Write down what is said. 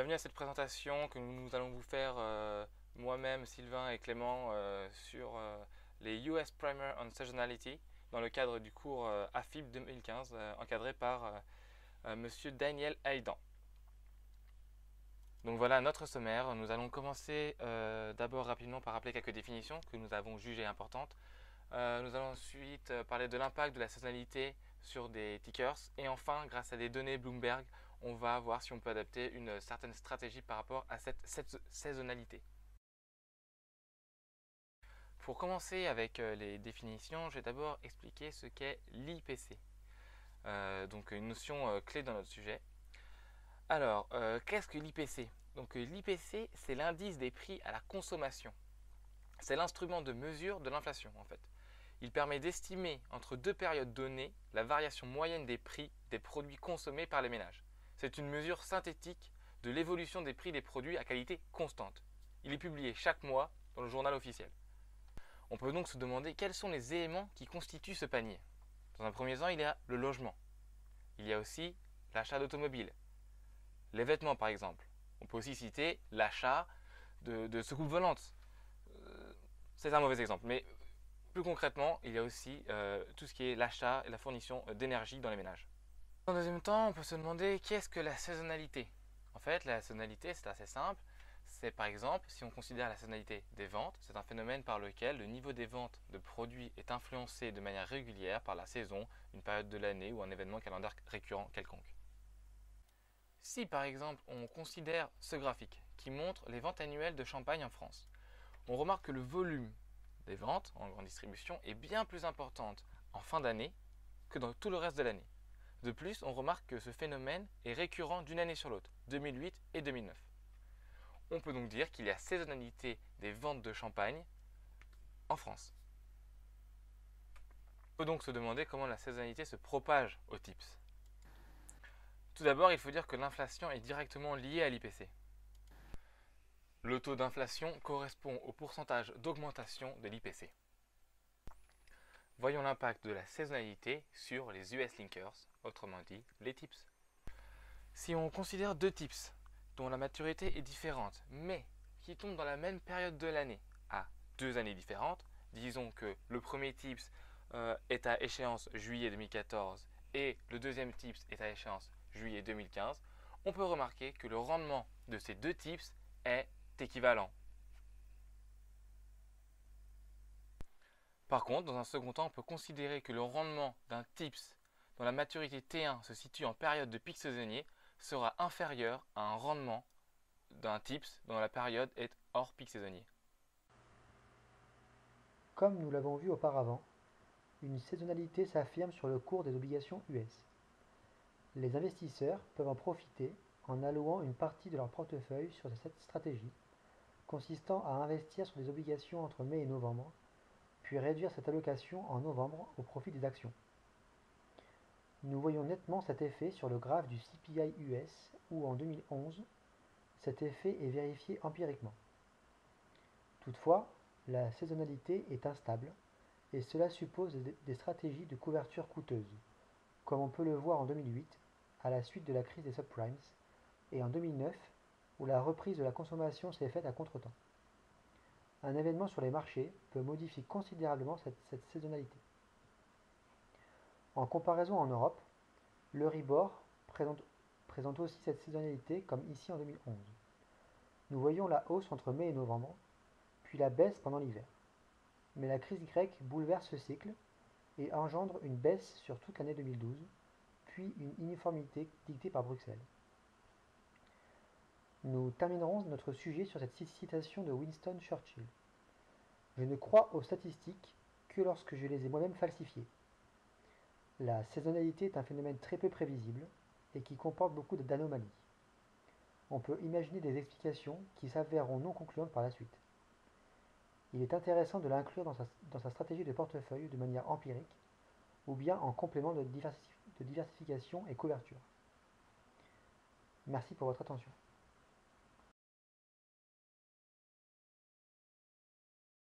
Bienvenue à cette présentation que nous allons vous faire moi-même, Sylvain et Clément sur les US Primer on Seasonality dans le cadre du cours AFIB 2015 encadré par Monsieur Daniel Aidan. Donc voilà notre sommaire. Nous allons commencer d'abord rapidement par rappeler quelques définitions que nous avons jugées importantes. Nous allons ensuite parler de l'impact de la saisonnalité sur des tickers. Et enfin, grâce à des données Bloomberg, on va voir si on peut adapter une certaine stratégie par rapport à cette saisonnalité. Pour commencer avec les définitions, je vais d'abord expliquer ce qu'est l'IPC. Donc une notion clé dans notre sujet. Alors, qu'est-ce que l'IPC? Donc l'IPC, c'est l'indice des prix à la consommation. C'est l'instrument de mesure de l'inflation en fait. Il permet d'estimer entre deux périodes données la variation moyenne des prix des produits consommés par les ménages. C'est une mesure synthétique de l'évolution des prix des produits à qualité constante. Il est publié chaque mois dans le journal officiel. On peut donc se demander quels sont les éléments qui constituent ce panier. Dans un premier temps, il y a le logement. Il y a aussi l'achat d'automobiles, les vêtements par exemple. On peut aussi citer l'achat de soucoupes volantes. C'est un mauvais exemple, mais plus concrètement, il y a aussi tout ce qui est l'achat et la fournition d'énergie dans les ménages. En deuxième temps, on peut se demander qu'est-ce que la saisonnalité. En fait, la saisonnalité, c'est assez simple. C'est par exemple, si on considère la saisonnalité des ventes, c'est un phénomène par lequel le niveau des ventes de produits est influencé de manière régulière par la saison, une période de l'année ou un événement calendaire récurrent quelconque. Si par exemple on considère ce graphique qui montre les ventes annuelles de champagne en France, on remarque que le volume des ventes en grande distribution est bien plus importante en fin d'année que dans tout le reste de l'année. De plus, on remarque que ce phénomène est récurrent d'une année sur l'autre, 2008 et 2009. On peut donc dire qu'il y a saisonnalité des ventes de champagne en France. On peut donc se demander comment la saisonnalité se propage aux TIPS. Tout d'abord, il faut dire que l'inflation est directement liée à l'IPC. Le taux d'inflation correspond au pourcentage d'augmentation de l'IPC. Voyons l'impact de la saisonnalité sur les US Linkers, autrement dit les TIPS. Si on considère deux TIPS dont la maturité est différente, mais qui tombent dans la même période de l'année, à 2 années différentes, disons que le premier TIPS est à échéance juillet 2014 et le deuxième TIPS est à échéance juillet 2015, on peut remarquer que le rendement de ces deux TIPS est équivalent. Par contre, dans un second temps, on peut considérer que le rendement d'un TIPS dont la maturité T1 se situe en période de pic saisonnier sera inférieur à un rendement d'un TIPS dont la période est hors pic saisonnier. Comme nous l'avons vu auparavant, une saisonnalité s'affirme sur le cours des obligations US. Les investisseurs peuvent en profiter en allouant une partie de leur portefeuille sur cette stratégie, consistant à investir sur des obligations entre mai et novembre, puis réduire cette allocation en novembre au profit des actions. Nous voyons nettement cet effet sur le graphe du CPI US où en 2011, cet effet est vérifié empiriquement. Toutefois, la saisonnalité est instable et cela suppose des stratégies de couverture coûteuses, comme on peut le voir en 2008, à la suite de la crise des subprimes, et en 2009, où la reprise de la consommation s'est faite à contretemps. Un événement sur les marchés peut modifier considérablement cette saisonnalité. En comparaison en Europe, l'Euribor présente aussi cette saisonnalité comme ici en 2011. Nous voyons la hausse entre mai et novembre, puis la baisse pendant l'hiver. Mais la crise grecque bouleverse ce cycle et engendre une baisse sur toute l'année 2012, puis une uniformité dictée par Bruxelles. Nous terminerons notre sujet sur cette citation de Winston Churchill. Je ne crois aux statistiques que lorsque je les ai moi-même falsifiées. La saisonnalité est un phénomène très peu prévisible et qui comporte beaucoup d'anomalies. On peut imaginer des explications qui s'avéreront non concluantes par la suite. Il est intéressant de l'inclure dans sa stratégie de portefeuille de manière empirique ou bien en complément de diversification et couverture. Merci pour votre attention.